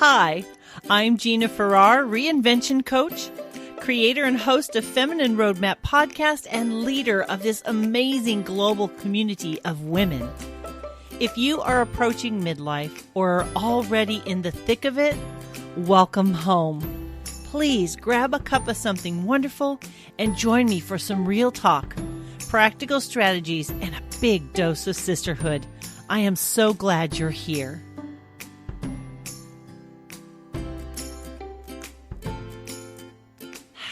Hi, I'm Gina-R-Farrar, reinvention coach, creator and host of Feminine Roadmap podcast, and leader of this amazing global community of women. If you are approaching midlife or are already in the thick of it, welcome home. Please grab a cup of something wonderful and join me for some real talk, practical strategies, and a big dose of sisterhood. I am so glad you're here.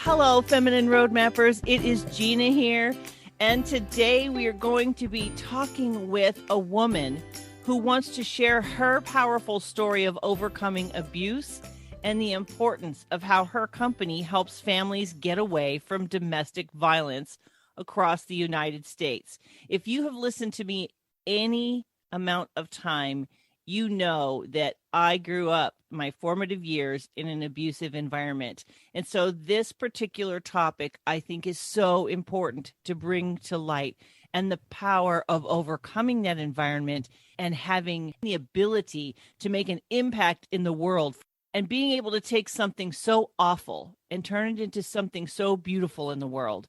Hello, Feminine Roadmappers. It is Gina here, and today we are going to be talking with a woman who wants to share her powerful story of overcoming abuse and the importance of how her company helps families get away from domestic violence across the United States. If you have listened to me any amount of time, you know that I grew up my formative years in an abusive environment. And so this particular topic, I think, is so important to bring to light, and the power of overcoming that environment and having the ability to make an impact in the world and being able to take something so awful and turn it into something so beautiful in the world.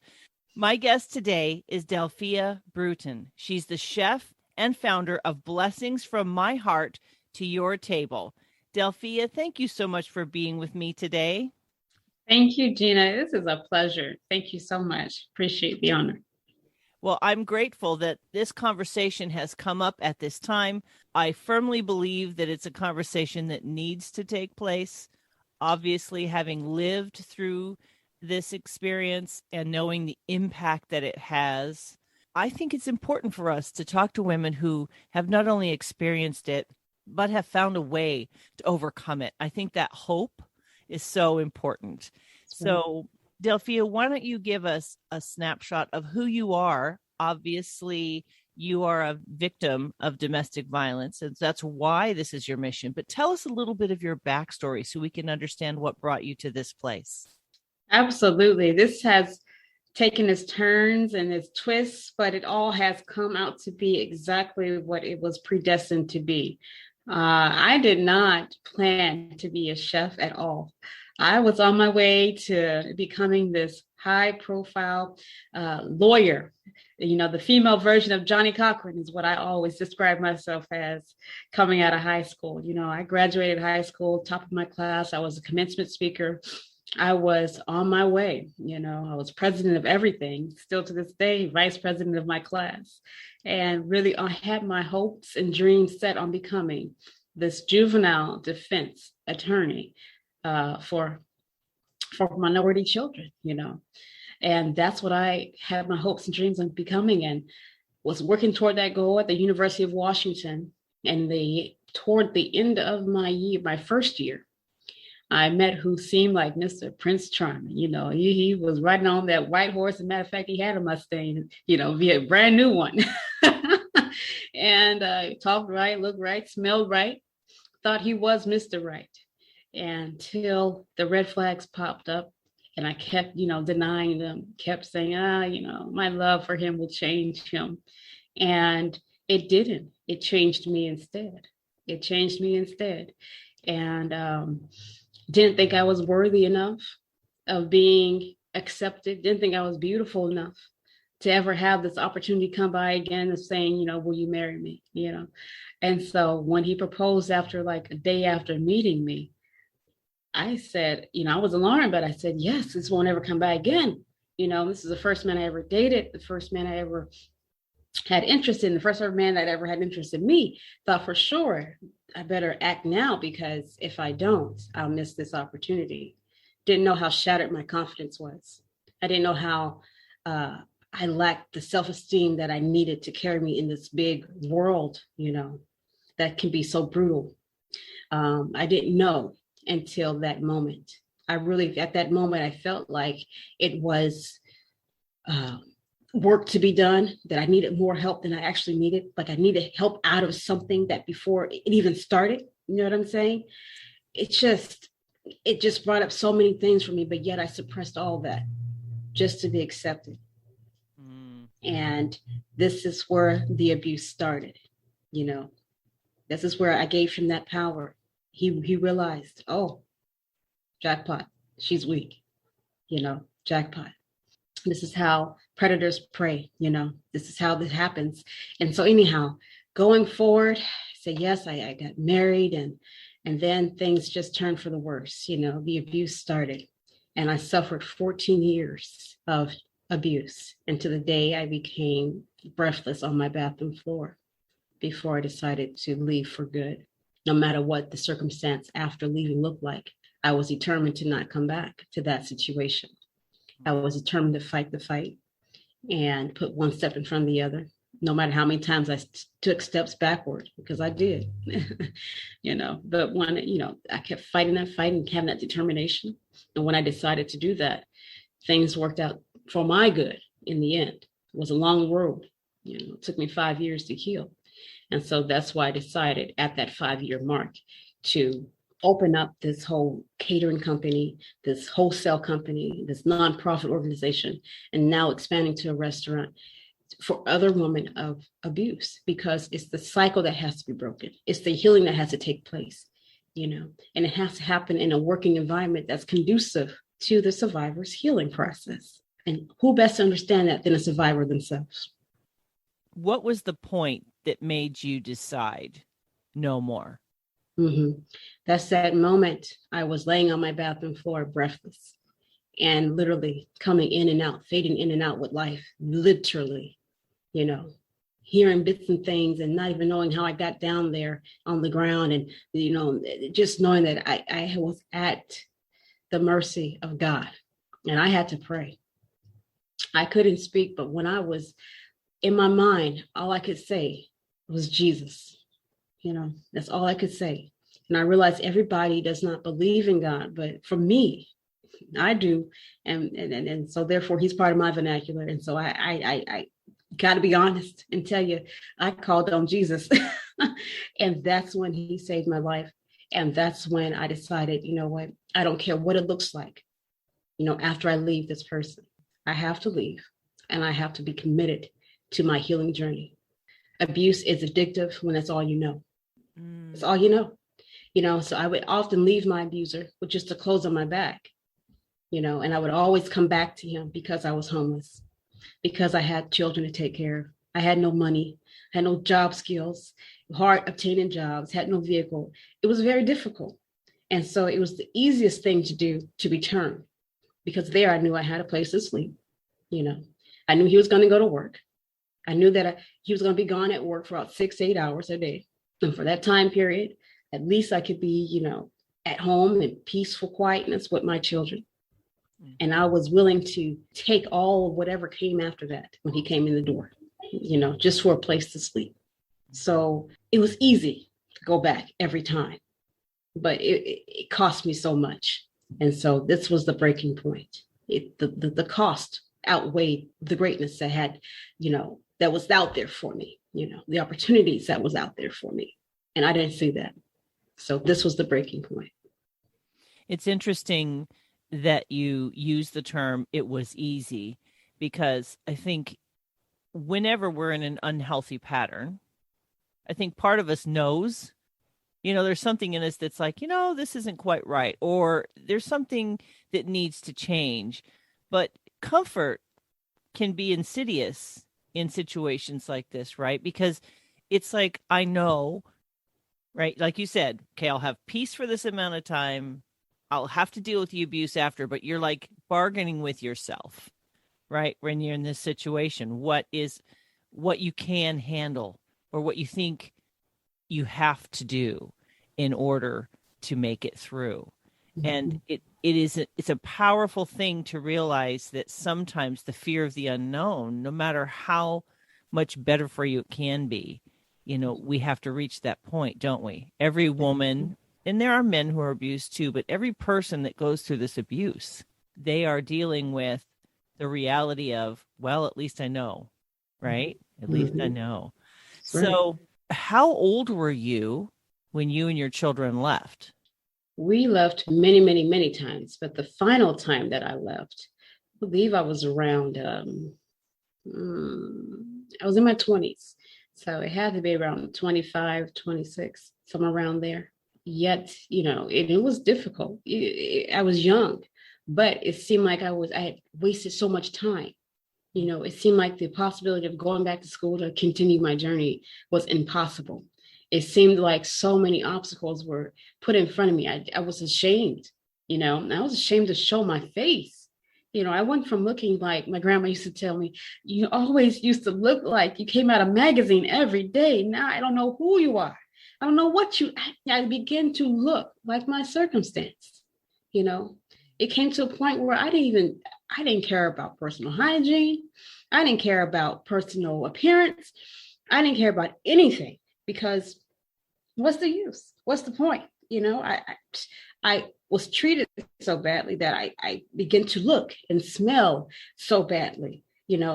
My guest today is Delphia Brewton. She's the chef and founder of Blessings from My Heart to Your Table. Delphia, thank you so much for being with me today. Thank you, Gina. This is a pleasure. Thank you so much. Appreciate the honor. Well, I'm grateful that this conversation has come up at this time. I firmly believe that it's a conversation that needs to take place. Obviously, having lived through this experience and knowing the impact that it has, I think it's important for us to talk to women who have not only experienced it, but have found a way to overcome it. I think that hope is so important. So, Delphia, why don't you give us a snapshot of who you are? Obviously, you are a victim of domestic violence, and that's why this is your mission. But tell us a little bit of your backstory so we can understand what brought you to this place. Absolutely. This has taken its turns and its twists, but it all has come out to be exactly what it was predestined to be. I did not plan to be a chef at all. I was on my way to becoming this high-profile lawyer. You know, the female version of Johnny Cochran is what I always describe myself as coming out of high school. You know, I graduated high school, top of my class. I was a commencement speaker. I was on my way. You know, I was president of everything, still to this day, vice president of my class. And really, I had my hopes and dreams set on becoming this juvenile defense attorney for minority children, you know. And that's what I had my hopes and dreams on becoming, and was working toward that goal at the University of Washington. And toward the end of my first year, I met who seemed like Mr. Prince Charming. You know, he was riding on that white horse. As a matter of fact, he had a Mustang, you know, a brand new one. And talked right, looked right, smelled right, thought he was Mr. Right. Until the red flags popped up, and I kept, you know, denying them, kept saying, you know, my love for him will change him. And it didn't. It changed me instead. And didn't think I was worthy enough of being accepted. Didn't think I was beautiful enough to ever have this opportunity come by again of saying, you know, will you marry me? You know? And so when he proposed after like a day after meeting me, I said, you know, I was alarmed, but I said, yes, this won't ever come by again. You know, this is the first man I ever dated, the first man I ever had interest in, the first man that ever had interest in me. Thought for sure I better act now, because if I don't, I'll miss this opportunity. Didn't know how shattered my confidence was. I didn't know how I lacked the self-esteem that I needed to carry me in this big world, you know, that can be so brutal. I didn't know until that moment. At that moment, I felt like it was work to be done, that I needed more help than I actually needed. Like I needed help out of something that before it even started. You know what I'm saying? It just brought up so many things for me, but yet I suppressed all that just to be accepted. And this is where the abuse started. You know, this is where I gave him that power he realized, oh, jackpot, she's weak, jackpot. This is how predators prey, this is how this happens. And so anyhow, going forward, I said, yes, I got married, and then things just turned for the worse. The abuse started, and I suffered 14 years of abuse, and to the day I became breathless on my bathroom floor before I decided to leave for good. No matter what the circumstance after leaving looked like, I was determined to not come back to that situation. I was determined to fight the fight and put one step in front of the other, no matter how many times I took steps backward, because I did, but when, I kept fighting that fight and having that determination. And when I decided to do that, things worked out for my good in the end. It was a long road. It took me 5 years to heal. And so that's why I decided at that 5-year mark to open up this whole catering company, this wholesale company, this nonprofit organization, and now expanding to a restaurant for other women of abuse, because it's the cycle that has to be broken. It's the healing that has to take place, and it has to happen in a working environment that's conducive to the survivor's healing process. And who best to understand that than a survivor themselves? What was the point that made you decide no more? Mm-hmm. That's that moment I was laying on my bathroom floor, breathless, and literally coming in and out, fading in and out with life, literally, hearing bits and things and not even knowing how I got down there on the ground. And, just knowing that I was at the mercy of God, and I had to pray. I couldn't speak, but when I was in my mind, all I could say was Jesus. That's all I could say. And I realized everybody does not believe in God, but for me, I do. And so therefore he's part of my vernacular. And so I got to be honest and tell you, I called on Jesus. And that's when he saved my life. And that's when I decided, you know what, I don't care what it looks like. After I leave this person, I have to leave, and I have to be committed to my healing journey. Abuse is addictive when that's all you know. It's all you know. So I would often leave my abuser with just the clothes on my back, and I would always come back to him because I was homeless, because I had children to take care of. I had no money, had no job skills, hard obtaining jobs, had no vehicle. It was very difficult. And so it was the easiest thing to do to return, because there I knew I had a place to sleep. I knew he was going to go to work. I knew that he was going to be gone at work for about 6 to 8 hours a day. And for that time period, at least I could be, at home in peaceful quietness with my children. And I was willing to take all of whatever came after that when he came in the door, just for a place to sleep. So it was easy to go back every time, but it cost me so much. And so this was the breaking point. The cost outweighed the greatness that had, that was out there for me, the opportunities that was out there for me. And I didn't see that. So this was the breaking point. It's interesting that you use the term "it was easy," because I think whenever we're in an unhealthy pattern, I think part of us knows, there's something in us that's like, this isn't quite right, or there's something that needs to change. But comfort can be insidious in situations like this, right? Because it's like, I know, right? Like you said, okay, I'll have peace for this amount of time. I'll have to deal with the abuse after, but you're like bargaining with yourself, right? When you're in this situation, what you can handle, or what you think you have to do in order to make it through. Mm-hmm. And it's a powerful thing to realize that sometimes the fear of the unknown, no matter how much better for you it can be, we have to reach that point, don't we? Every woman, and there are men who are abused too, but every person that goes through this abuse, they are dealing with the reality of, well, at least I know, right? At least I know. Right. So how old were you when you and your children left? We left many, many, many times, but the final time that I left, I believe I was around, I was in my 20s. So it had to be around 25, 26, somewhere around there. Yet, it was difficult. I was young, but it seemed like I had wasted so much time. It seemed like the possibility of going back to school to continue my journey was impossible. It seemed like so many obstacles were put in front of me. I was ashamed, I was ashamed to show my face. I went from looking like my grandma used to tell me, you always used to look like you came out of a magazine every day. Now I don't know who you are. I don't know what I began to look like my circumstance. It came to a point where I didn't care about personal hygiene. I didn't care about personal appearance. I didn't care about anything, because what's the use? What's the point? I was treated so badly that I began to look and smell so badly.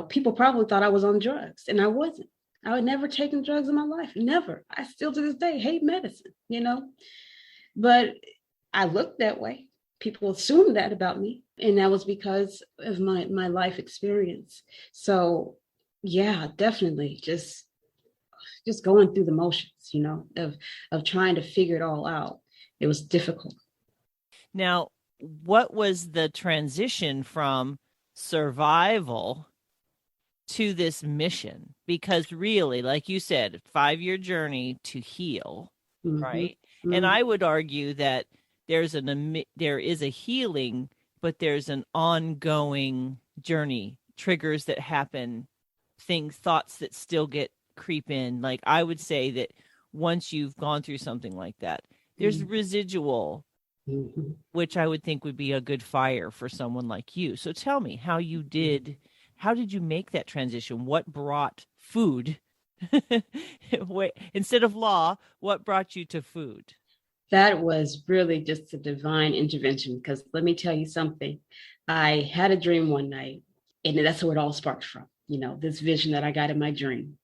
People probably thought I was on drugs, and I wasn't. I had never taken drugs in my life. Never. I still to this day hate medicine, but I looked that way. People assumed that about me. And that was because of my life experience. So yeah, definitely just going through the motions, of trying to figure it all out. It was difficult. Now, what was the transition from survival to this mission? Because really, like you said, 5-year journey to heal, right? Mm-hmm. And I would argue that there is a healing, but there's an ongoing journey, triggers that happen, thoughts that still creep in. Like, I would say that once you've gone through something like that, there's residual, which I would think would be a good fire for someone like you. So tell me how did you make that transition? What brought food? Instead of law, what brought you to food? That was really just a divine intervention, because let me tell you something. I had a dream one night, and that's where it all sparked from. This vision that I got in my dream.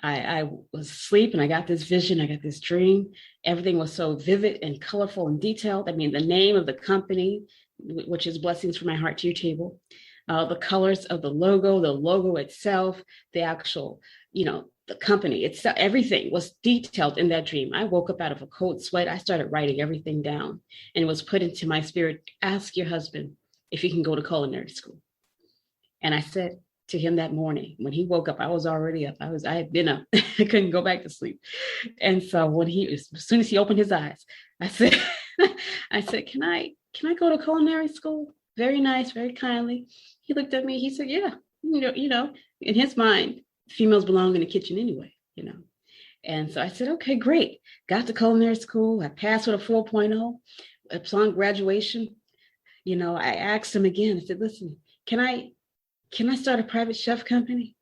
I was asleep and I got this vision, I got this dream. Everything was so vivid and colorful and detailed. I mean, the name of the company, which is Blessings from My Heart to Your Table, the colors of the logo itself, the actual, the company itself, everything was detailed in that dream. I woke up out of a cold sweat. I started writing everything down, and it was put into my spirit. Ask your husband if he can go to culinary school. And I said to him that morning, when he woke up, I was already up. I had been up. I couldn't go back to sleep. And so as soon as he opened his eyes, I said, can I go to culinary school? Very nice, very kindly. He looked at me. He said, yeah, in his mind, females belong in the kitchen anyway, And so I said, okay, great. Got to culinary school. I passed with a 4.0. Upon graduation, I asked him again. I said, listen, can I start a private chef company?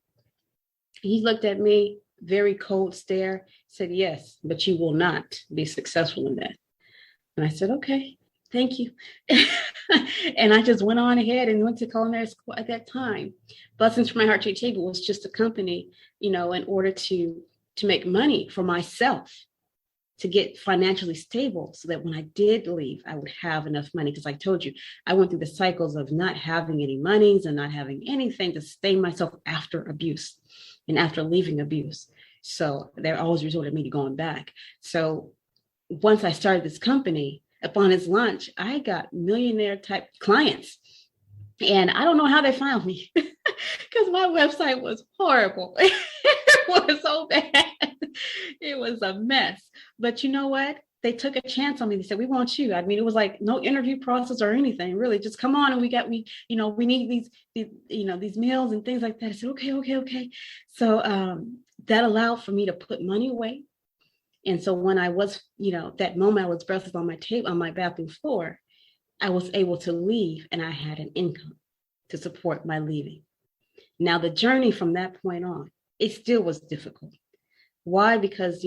He looked at me, very cold stare, said, yes, but you will not be successful in that. And I said, okay, thank you. And I just went on ahead and went to culinary school at that time. Blessings from My Heart to Your Table was just a company, in order to make money for myself, to get financially stable, so that when I did leave, I would have enough money. Because I told you, I went through the cycles of not having any monies and not having anything to sustain myself after abuse and after leaving abuse. So they always resorted me to going back. So once I started this company, upon its launch, I got millionaire type clients. And I don't know how they found me, because my website was horrible. It was so bad. It was a mess. But you know what? They took a chance on me. They said, we want you. I mean, it was like no interview process or anything, really. Just come on, and we need these meals and things like that. I said, okay. So that allowed for me to put money away. And so when I was, that moment I was breathless on my bathroom floor, I was able to leave, and I had an income to support my leaving. Now, the journey from that point on, it still was difficult. Why? Because,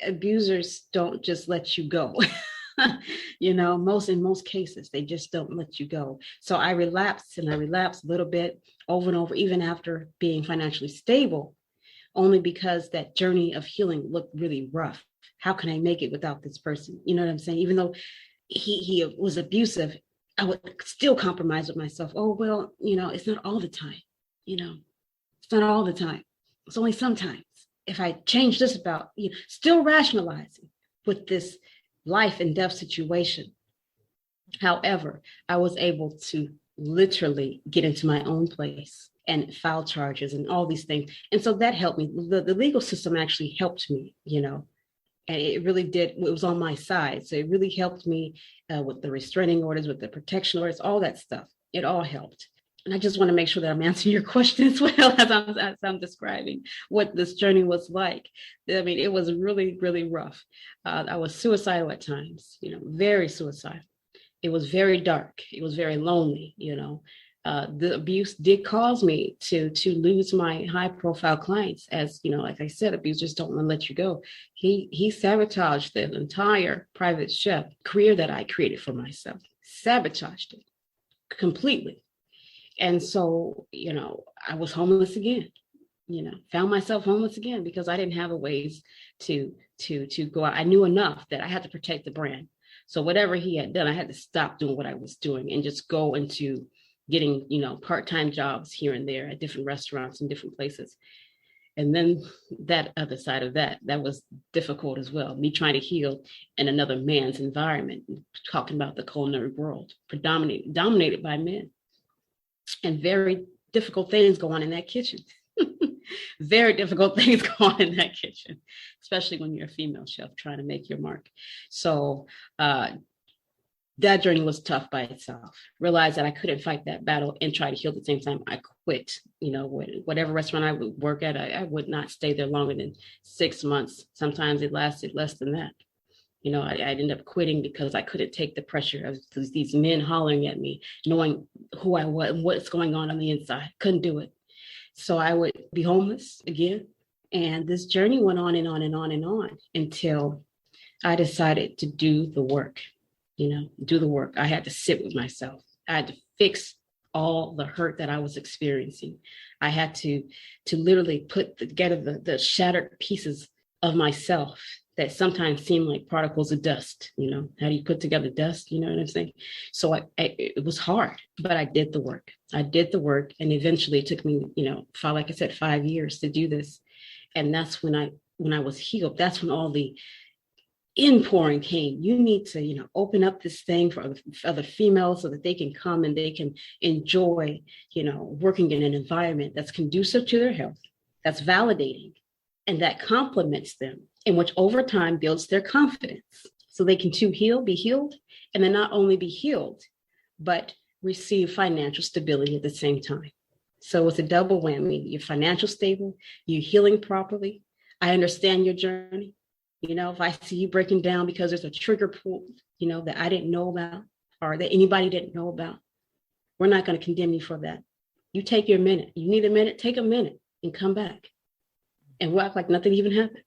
abusers don't just let you go. In most cases, they just don't let you go. So I relapsed a little bit over and over, even after being financially stable, only because that journey of healing looked really rough. How can I make it without this person? You know what I'm saying? Even though he was abusive, I would still compromise with myself. Oh, well, it's not all the time. It's not all the time. It's only sometimes. If I change this about, still rationalizing with this life and death situation. However, I was able to literally get into my own place and file charges and all these things. And so that helped me. The legal system actually helped me, and it really did. It was on my side. So it really helped me with the restraining orders, with the protection orders, all that stuff. It all helped. And I just want to make sure that I'm answering your question as well as I'm describing what this journey was like. I mean, it was really, really rough. I was suicidal at times, very suicidal. It was very dark. It was very lonely, The abuse did cause me to lose my high profile clients. As, like I said, abusers don't want to let you go. He sabotaged the entire private chef career that I created for myself, sabotaged it completely. And so, I was homeless again, found myself homeless again because I didn't have the ways to go out. I knew enough that I had to protect the brand. So whatever he had done, I had to stop doing what I was doing and just go into getting, part-time jobs here and there at different restaurants and different places. And then that other side of that was difficult as well. Me trying to heal in another man's environment, talking about the culinary world, dominated by men. And very difficult things go on in that kitchen. Very difficult things go on in that kitchen, especially when you're a female chef trying to make your mark. So that journey was tough by itself. Realized that I couldn't fight that battle and try to heal at the same time. I quit. Whatever restaurant I would work at, I would not stay there longer than 6 months. Sometimes it lasted less than that. I ended up quitting because I couldn't take the pressure of these men hollering at me, knowing who I was and what's going on the inside. Couldn't do it. So I would be homeless again. And this journey went on and on and on and on until I decided to do the work, do the work. I had to sit with myself. I had to fix all the hurt that I was experiencing. I had to literally put together the shattered pieces of myself that sometimes seem like particles of dust. How do you put together dust? You know what I'm saying? So it was hard, but I did the work. And eventually it took me, like I said, 5 years to do this. And that's when I was healed. That's when all the inpouring came. You need to, open up this thing for other females so that they can come and they can enjoy, working in an environment that's conducive to their health, that's validating, and that complements them, and which over time builds their confidence so they can too be healed, and then not only be healed, but receive financial stability at the same time. So it's a double whammy. You're financial stable, you're healing properly. I understand your journey. If I see you breaking down because there's a trigger point, that I didn't know about or that anybody didn't know about, we're not going to condemn you for that. You take your minute. You need a minute, take a minute and come back and we'll act like nothing even happened,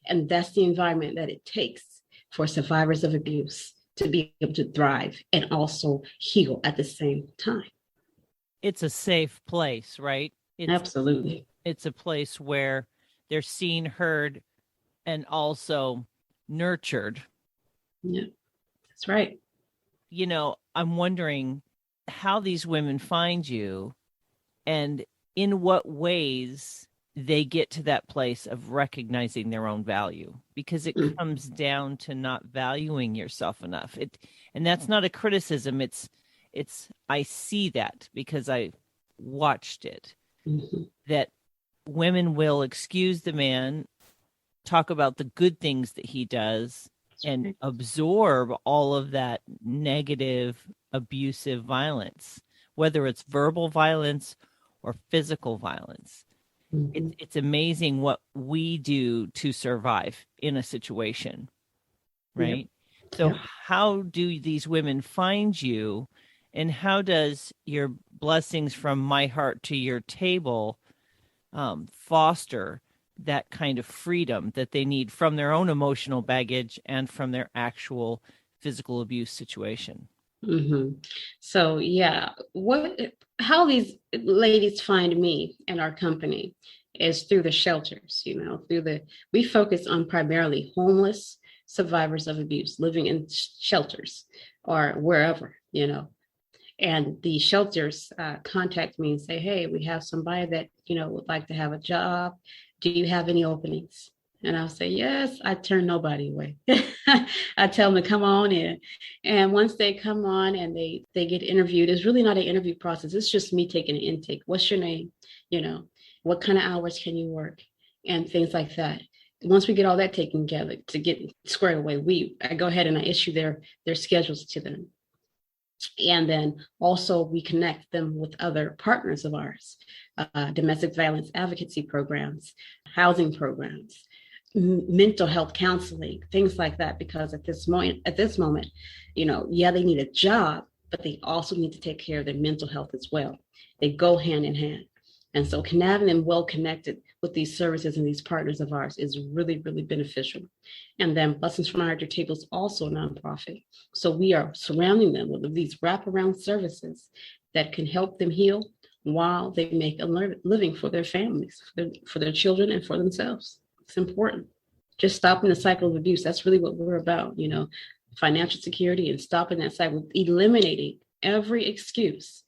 And that's the environment that it takes for survivors of abuse to be able to thrive and also heal at the same time. It's a safe place, right? Absolutely. It's a place where they're seen, heard, and also nurtured. Yeah, that's right. I'm wondering how these women find you and in what ways they get to that place of recognizing their own value, because it comes down to not valuing yourself enough. And that's not a criticism. It's I see that because I watched it, that women will excuse the man, talk about the good things that he does, and absorb all of that negative, abusive violence, whether it's verbal violence or physical violence. It's amazing what we do to survive in a situation, right? Yep. So how do these women find you, and how does your blessings from my heart to your table foster that kind of freedom that they need from their own emotional baggage and from their actual physical abuse situation? So how these ladies find me and our company is through the shelters, we focus on primarily homeless survivors of abuse living in shelters or wherever, and the shelters contact me and say, hey, we have somebody that, would like to have a job. Do you have any openings? And I'll say, yes, I turn nobody away. I tell them to come on in. And once they come on and they get interviewed, it's really not an interview process. It's just me taking an intake. What's your name? You know, what kind of hours can you work? And things like that. Once we get all that taken together to get squared away, I go ahead and I issue their schedules to them. And then also we connect them with other partners of ours, domestic violence advocacy programs, housing programs, mental health counseling, things like that. Because at this moment, yeah, they need a job, but they also need to take care of their mental health as well. They go hand in hand. And so having them well connected with these services and these partners of ours is really, really beneficial. And then Blessings from Our Table is also a nonprofit. So we are surrounding them with these wraparound services that can help them heal while they make a living for their families, for their children, and for themselves. It's important. Just stopping the cycle of abuse. That's really what we're about, financial security and stopping that cycle, eliminating every excuse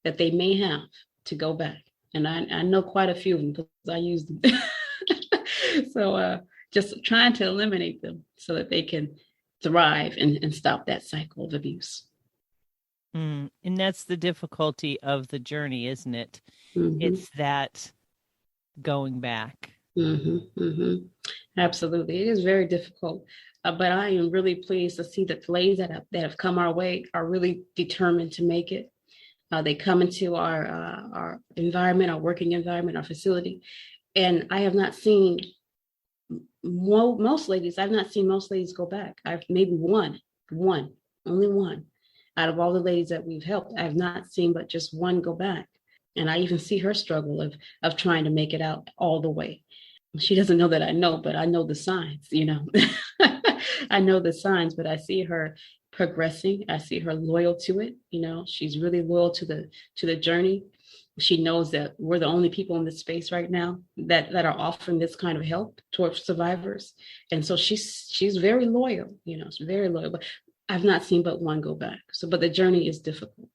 that they may have to go back. And I know quite a few of them because I use them. So just trying to eliminate them so that they can thrive and stop that cycle of abuse. And that's the difficulty of the journey, isn't it? Mm-hmm. It's that going back. Mm-hmm, mm-hmm. Absolutely. It is very difficult. But I am really pleased to see that the ladies that have come our way are really determined to make it. They come into our environment, our working environment, our facility. And I have not seen most ladies, I've not seen most ladies go back. I've maybe only one out of all the ladies that we've helped. I've not seen but just one go back. And I even see her struggle of trying to make it out all the way. She doesn't know that I know, but I know the signs, I know the signs, but I see her progressing. I see her loyal to it. She's really loyal to the journey. She knows that we're the only people in this space right now that are offering this kind of help towards survivors. And so she's very loyal, she's very loyal, but I've not seen but one go back. But the journey is difficult.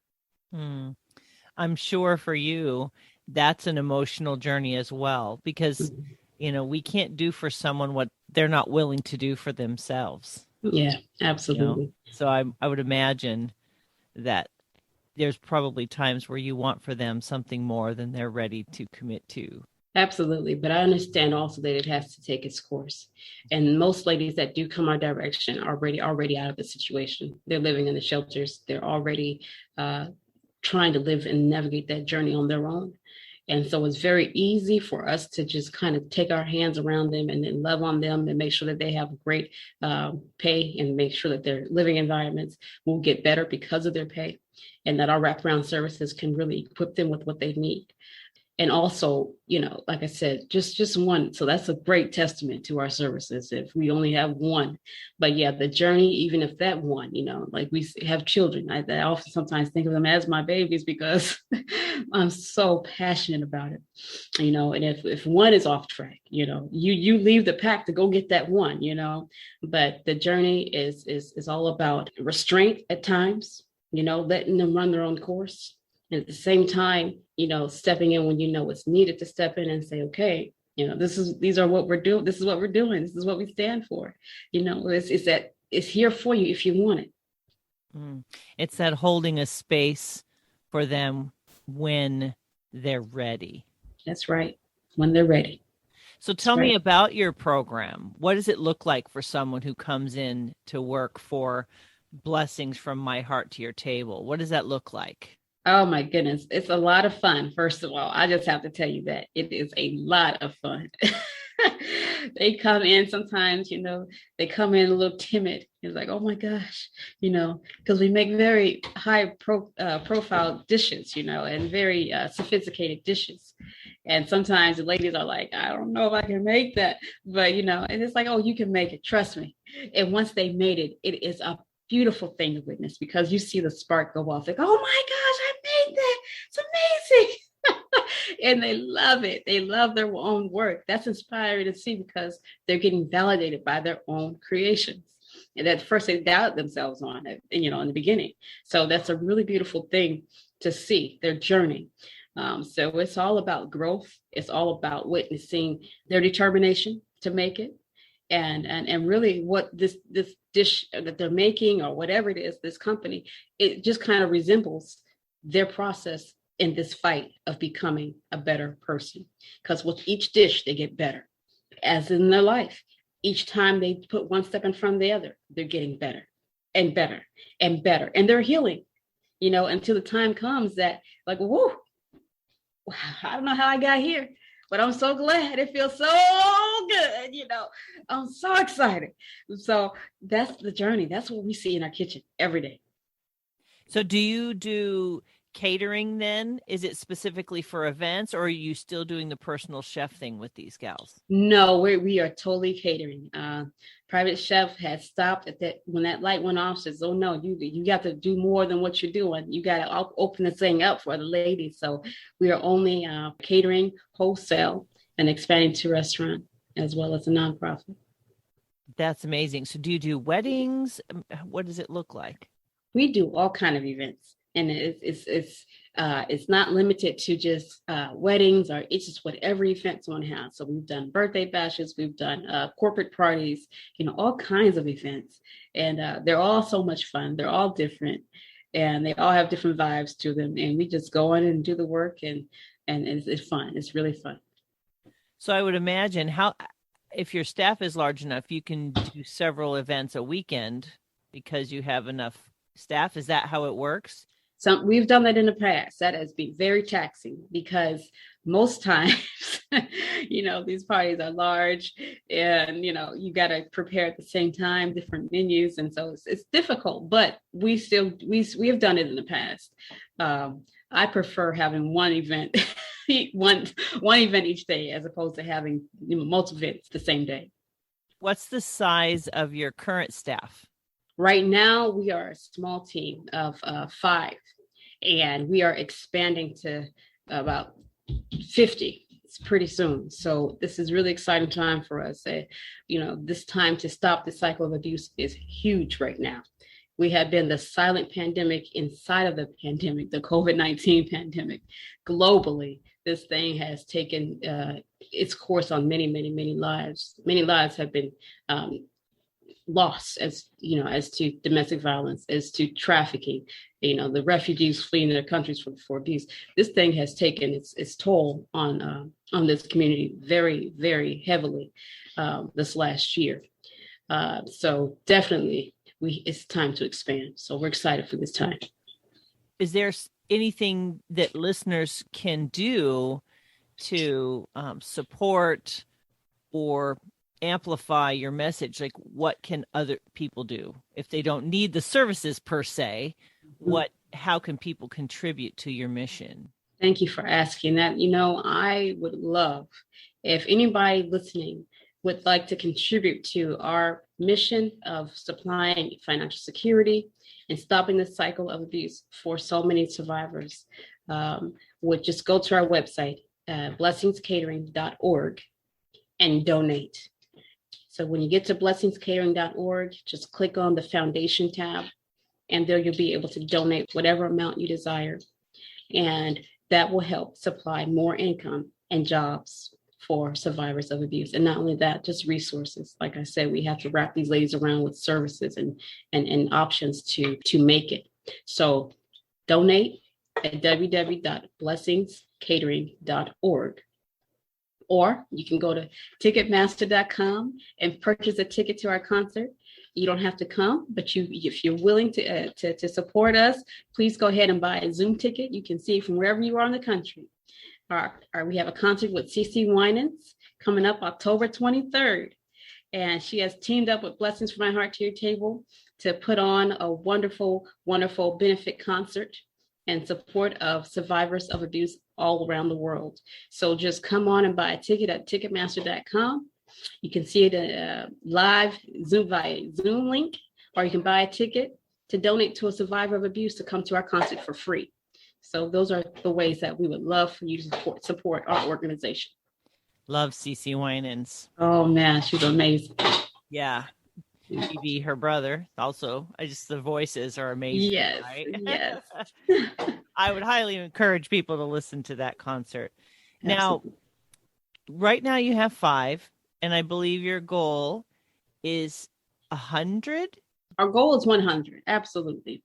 I'm sure for you, that's an emotional journey as well, because, we can't do for someone what they're not willing to do for themselves. Yeah, absolutely. So I would imagine that there's probably times where you want for them something more than they're ready to commit to. Absolutely. But I understand also that it has to take its course. And most ladies that do come our direction are already out of the situation. They're living in the shelters. They're already trying to live and navigate that journey on their own. And so it's very easy for us to just kind of take our hands around them and then love on them and make sure that they have great pay and make sure that their living environments will get better because of their pay, and that our wraparound services can really equip them with what they need. And also, like I said, just one. So that's a great testament to our services if we only have one. But yeah, the journey, even if that one, like we have children, I often sometimes think of them as my babies because I'm so passionate about it, and if one is off track, you leave the pack to go get that one, but the journey is all about restraint at times, letting them run their own course. And at the same time, stepping in when it's needed to step in and say, okay, these are what we're doing. This is what we're doing. This is what we stand for. It's here for you if you want it. It's that holding a space for them when they're ready. That's right. When they're ready. So tell me about your program. What does it look like for someone who comes in to work for Blessings from My Heart to Your Table? What does that look like? Oh my goodness. It's a lot of fun. First of all, I just have to tell you that it is a lot of fun. They come in sometimes, they come in a little timid. It's like, oh my gosh, because we make very high profile dishes, and very sophisticated dishes. And sometimes the ladies are like, I don't know if I can make that, but, and it's like, oh, you can make it. Trust me. And once they made it, it is a beautiful thing to witness because you see the spark go off. Like, oh my gosh, I made that. It's amazing. And they love it. They love their own work. That's inspiring to see because they're getting validated by their own creations. And at first they doubt themselves on it, in the beginning. So that's a really beautiful thing to see their journey. So it's all about growth. It's all about witnessing their determination to make it. And really what this dish that they're making or whatever it is, this company, it just kind of resembles their process in this fight of becoming a better person. Because with each dish, they get better, as in their life. Each time they put one step in front of the other, they're getting better and better and better. And they're healing, until the time comes that like, whoo, I don't know how I got here, but I'm so glad. It feels so good. I'm so excited. So that's the journey. That's what we see in our kitchen every day. So do you do catering then? Is it specifically for events, or are you still doing the personal chef thing with these gals? No, we are totally catering. Private chef has stopped at that when that light went off. Says, "Oh no, you got to do more than what you're doing. You got to open this thing up for the ladies." So we are only catering wholesale and expanding to restaurant as well as a nonprofit. That's amazing. So do you do weddings? What does it look like? We do all kind of events. And it's not limited to just weddings, or it's just whatever event someone has. So we've done birthday bashes, we've done corporate parties, all kinds of events. And they're all so much fun. They're all different, and they all have different vibes to them. And we just go in and do the work, and it's fun. It's really fun. So I would imagine if your staff is large enough, you can do several events a weekend because you have enough staff. Is that how it works? We've done that in the past. That has been very taxing because most times, these parties are large and, you got to prepare at the same time, different menus. And so it's difficult, but we have done it in the past. I prefer having one event, one event each day, as opposed to having multiple events the same day. What's the size of your current staff? Right now, we are a small team of 5, and we are expanding to about 50. It's pretty soon. So this is really exciting time for us. This time to stop the cycle of abuse is huge right now. We have been the silent pandemic inside of the pandemic, the COVID-19 pandemic. Globally, this thing has taken its course on many, many, many lives. Many lives have been loss as to domestic violence, as to trafficking, the refugees fleeing their countries for abuse. This thing has taken its toll on this community very, very heavily this last year. So definitely it's time to expand. So we're excited for this time. Is there anything that listeners can do to support or amplify your message? Like, what can other people do if they don't need the services per se? How can people contribute to your mission? Thank you for asking that. I would love if anybody listening would like to contribute to our mission of supplying financial security and stopping the cycle of abuse for so many survivors, would just go to our website, blessingscatering.org, and donate. So when you get to blessingscatering.org, just click on the foundation tab, and there you'll be able to donate whatever amount you desire. And that will help supply more income and jobs for survivors of abuse. And not only that, just resources. Like I said, we have to wrap these ladies around with services and options to make it. So donate at www.blessingscatering.org. Or you can go to Ticketmaster.com and purchase a ticket to our concert. You don't have to come, but if you're willing to support us, please go ahead and buy a Zoom ticket. You can see it from wherever you are in the country. We have a concert with CeCe Winans coming up October 23rd. And she has teamed up with Blessings from My Heart to Your Table to put on a wonderful, wonderful benefit concert in support of survivors of abuse all around the world. So just come on and buy a ticket at Ticketmaster.com. You can see it live via Zoom link, or you can buy a ticket to donate to a survivor of abuse to come to our concert for free. So those are the ways that we would love for you to support our organization. Love CeCe Winans. Oh man, she's amazing. Yeah. Evie, her brother, also. The voices are amazing. Yes, right? Yes. I would highly encourage people to listen to that concert. Absolutely. Now, right now you have 5. And I believe your goal is 100. Our goal is 100. Absolutely.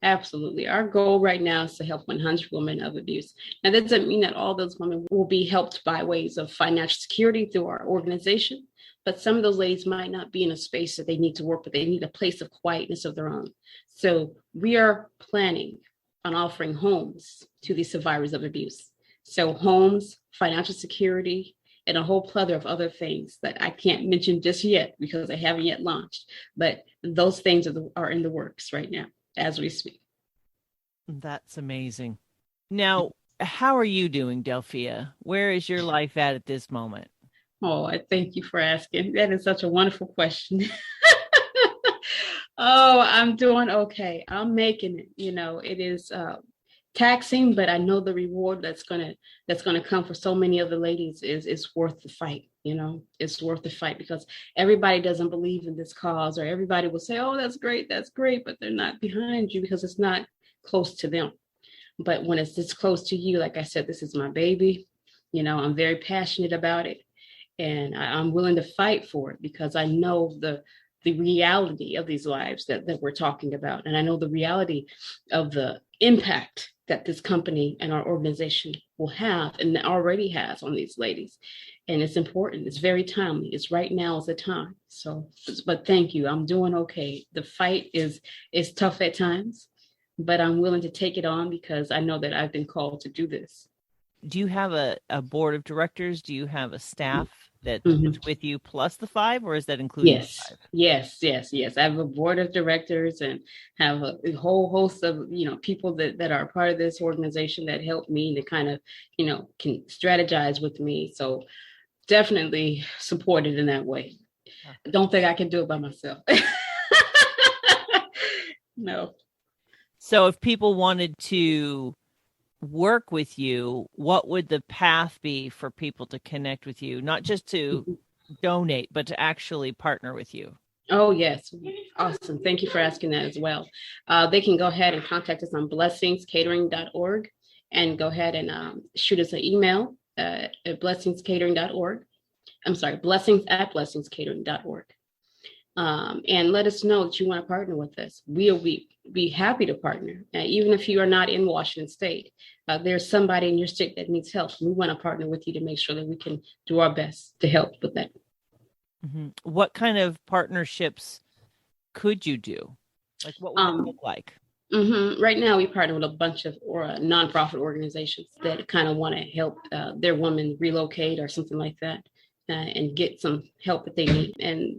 Absolutely. Our goal right now is to help 100 women of abuse. Now, that doesn't mean that all those women will be helped by ways of financial security through our organization, but some of those ladies might not be in a space that they need to work, but they need a place of quietness of their own. So we are planning on offering homes to these survivors of abuse. So homes, financial security, and a whole plethora of other things that I can't mention just yet because I haven't yet launched. But those things are in the works right now as we speak. That's amazing. Now, how are you doing, Delphia? Where is your life at this moment? Oh, I thank you for asking. That is such a wonderful question. Oh, I'm doing okay. I'm making it. It is taxing, but I know the reward that's gonna come for so many of the ladies is worth the fight. It's worth the fight because everybody doesn't believe in this cause, or everybody will say, "Oh, that's great, but they're not behind you because it's not close to them." But when it's this close to you, like I said, this is my baby. I'm very passionate about it, and I'm willing to fight for it because I know the reality of these lives that we're talking about, and I know the reality of the impact that this company and our organization will have and already has on these ladies. And it's important. It's very timely. It's right now is the time. So, but thank you. I'm doing okay. The fight is tough at times, but I'm willing to take it on because I know that I've been called to do this. Do you have a board of directors? Do you have a staff that's with you plus the 5, or is that including Yes, the 5? yes. I have a board of directors and have a whole host of, people that are part of this organization that help me to kind of, can strategize with me. So definitely supported in that way. I don't think I can do it by myself. No. So if people wanted to work with you, what would the path be for people to connect with you? Not just to donate, but to actually partner with you? Oh, yes. Awesome. Thank you for asking that as well. They can go ahead and contact us on blessingscatering.org and go ahead and shoot us an email at blessingscatering.org. I'm sorry, blessings@blessingscatering.org. And let us know that you want to partner with us. We'll be happy to partner. Even if you are not in Washington State, there's somebody in your state that needs help. We want to partner with you to make sure that we can do our best to help with that. Mm-hmm. What kind of partnerships could you do? Like, what would it look like? Right now, we partner with a bunch of nonprofit organizations that kind of want to help their women relocate or something like that. And get some help that they need.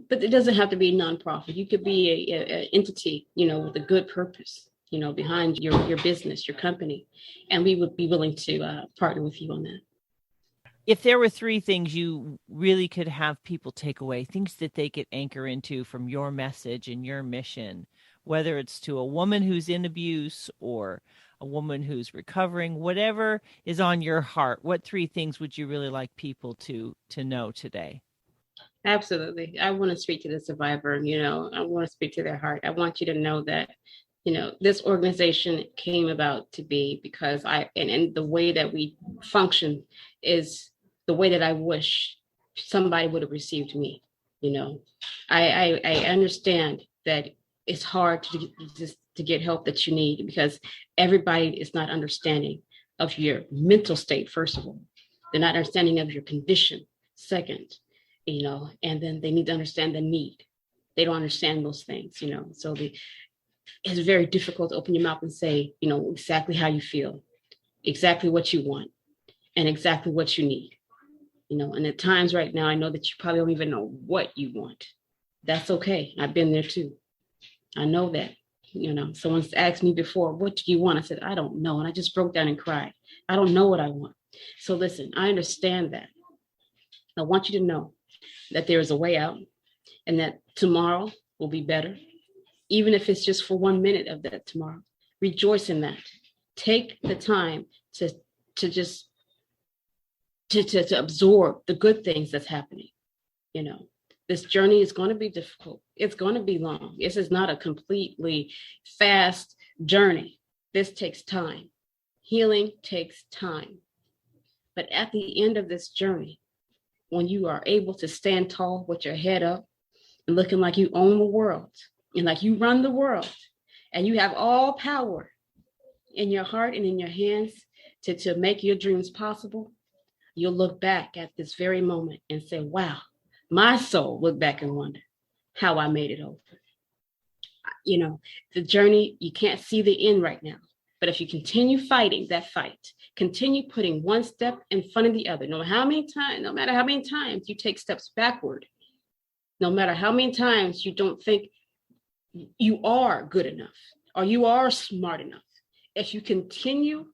But it doesn't have to be nonprofit. You could be a entity, with a good purpose, behind your business, your company. And we would be willing to partner with you on that. If there were 3 things you really could have people take away, things that they could anchor into from your message and your mission, whether it's to a woman who's in abuse or a woman who's recovering, whatever is on your heart, what 3 things would you really like people to know today? Absolutely. I want to speak to the survivor. I want to speak to their heart. I want you to know that, this organization came about to be because and the way that we function is the way that I wish somebody would have received me. I understand that it's hard to get help that you need because everybody is not understanding of your mental state. First of all, they're not understanding of your condition. Second, and then they need to understand the need. They don't understand those things, so it's very difficult to open your mouth and say, exactly how you feel, exactly what you want, and exactly what you need. And at times right now, I know that you probably don't even know what you want. That's okay. I've been there too. I know that. Someone's asked me before, what do you want? I said, I don't know. And I just broke down and cried. I don't know what I want. So listen, I understand that. I want you to know that there is a way out and that tomorrow will be better. Even if it's just for 1 minute of that tomorrow, rejoice in that. Take the time to just to absorb the good things that's happening. This journey is going to be difficult. It's going to be long. This is not a completely fast journey. This takes time. Healing takes time. But at the end of this journey, when you are able to stand tall with your head up and looking like you own the world and like you run the world and you have all power in your heart and in your hands to make your dreams possible, you'll look back at this very moment and say, wow, my soul look back and wonder how I made it over. You know, the journey, you can't see the end right now. But if you continue fighting that fight, continue putting one step in front of the other, no matter how many times you take steps backward, no matter how many times you don't think you are good enough or you are smart enough, if you continue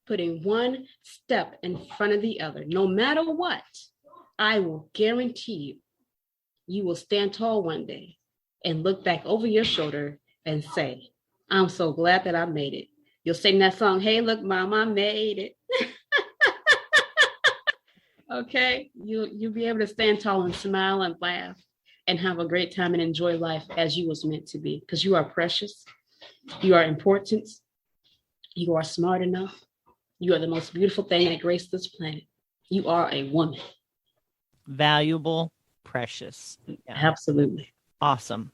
putting one step in front of the other, no matter what, I will guarantee you, you will stand tall one day and look back over your shoulder and say, I'm so glad that I made it. You'll sing that song, hey, look, Mama, I made it. Okay, you'll be able to stand tall and smile and laugh and have a great time and enjoy life as you was meant to be, because you are precious, you are important, you are smart enough, you are the most beautiful thing that graced this planet. You are a woman. Valuable, precious. Yeah. Absolutely. Awesome.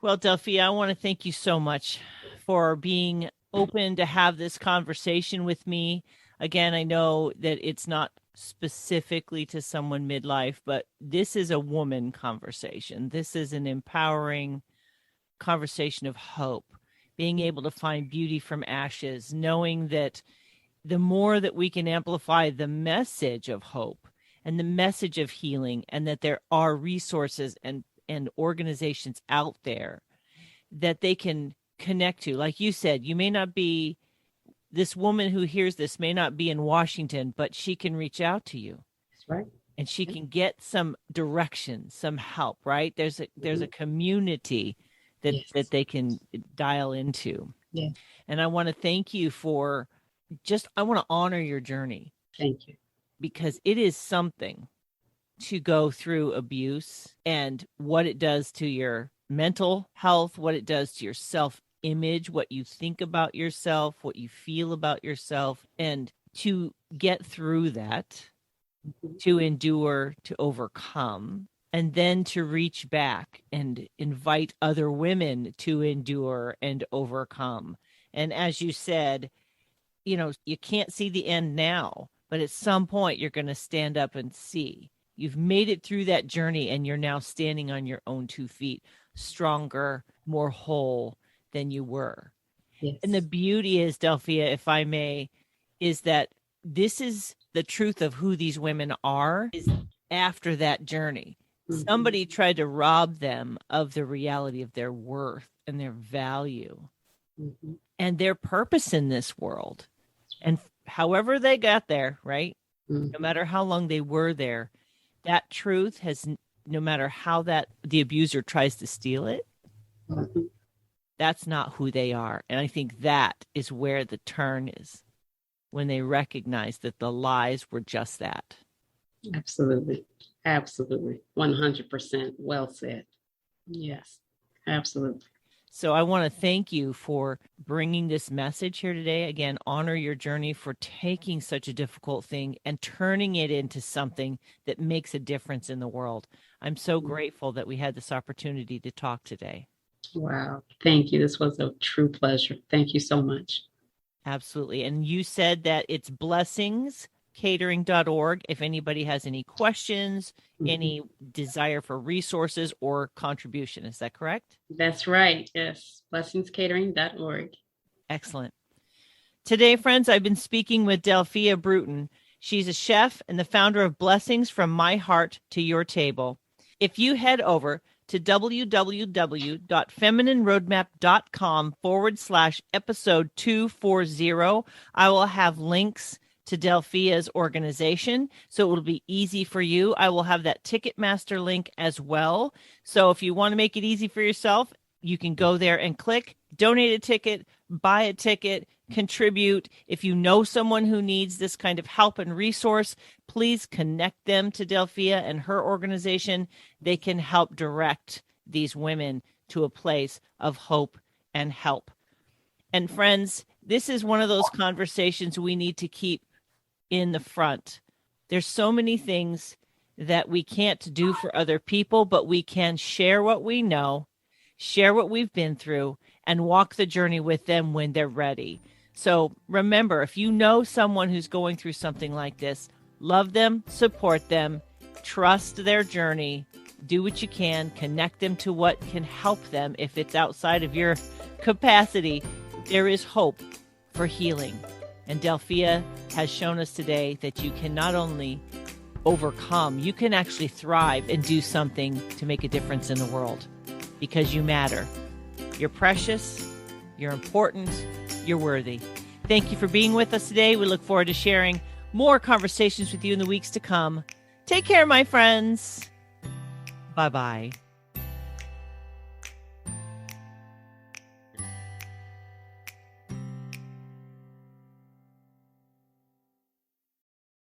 Well, Delphia, I want to thank you so much for being open to have this conversation with me. Again, I know that it's not specifically to someone midlife, but this is a woman conversation. This is an empowering conversation of hope, being able to find beauty from ashes, knowing that the more that we can amplify the message of hope and the message of healing, and that there are resources and organizations out there that they can connect to. Like you said, you may not be, this woman who hears this may not be in Washington, but she can reach out to you. That's right. And she can get some direction, some help, right? There's a community that, yes, that they can dial into. Yeah. And I want to thank you for I want to honor your journey. Thank you. Because it is something to go through abuse and what it does to your mental health, what it does to your self-image, what you think about yourself, what you feel about yourself, and to get through that, to endure, to overcome, and then to reach back and invite other women to endure and overcome. And as you said, you know, you can't see the end now, but at some point you're going to stand up and see. You've made it through that journey and you're now standing on your own 2 feet, stronger, more whole than you were. Yes. And the beauty is, Delphia, if I may, is that this is the truth of who these women are is after that journey. Mm-hmm. Somebody tried to rob them of the reality of their worth and their value, mm-hmm, and their purpose in this world. And however they got there, right? Mm-hmm. No matter how long they were there, that truth has, no matter how the abuser tries to steal it, mm-hmm, that's not who they are. And I think that is where the turn is, when they recognize that the lies were just that. Absolutely. Absolutely. 100%. Well said. Yes, absolutely. So I want to thank you for bringing this message here today. Again, honor your journey, for taking such a difficult thing and turning it into something that makes a difference in the world. I'm so grateful that we had this opportunity to talk today. Wow. Thank you. This was a true pleasure. Thank you so much. Absolutely. And you said that it's blessingscatering.org. If anybody has any questions, mm-hmm, any desire for resources or contribution. Is that correct? That's right. Yes. blessingscatering.org. Excellent. Today, friends, I've been speaking with Delphia Brewton. She's a chef and the founder of Blessings from My Heart to Your Table. If you head over to www.feminineroadmap.com/episode 240, I will have links to Delphia's organization, so it will be easy for you. I will have that Ticketmaster link as well. So if you want to make it easy for yourself, you can go there and click, donate a ticket, buy a ticket, contribute. If you know someone who needs this kind of help and resource, please connect them to Delphia and her organization. They can help direct these women to a place of hope and help. And friends, this is one of those conversations we need to keep in the front. There's so many things that we can't do for other people, but we can share what we know, share what we've been through, and walk the journey with them when they're ready. So remember, if you know someone who's going through something like this, love them, support them, trust their journey, do what you can, connect them to what can help them. If it's outside of your capacity, there is hope for healing. And Delphia has shown us today that you can not only overcome, you can actually thrive and do something to make a difference in the world, because you matter. You're precious, you're important, you're worthy. Thank you for being with us today. We look forward to sharing more conversations with you in the weeks to come. Take care, my friends. Bye-bye.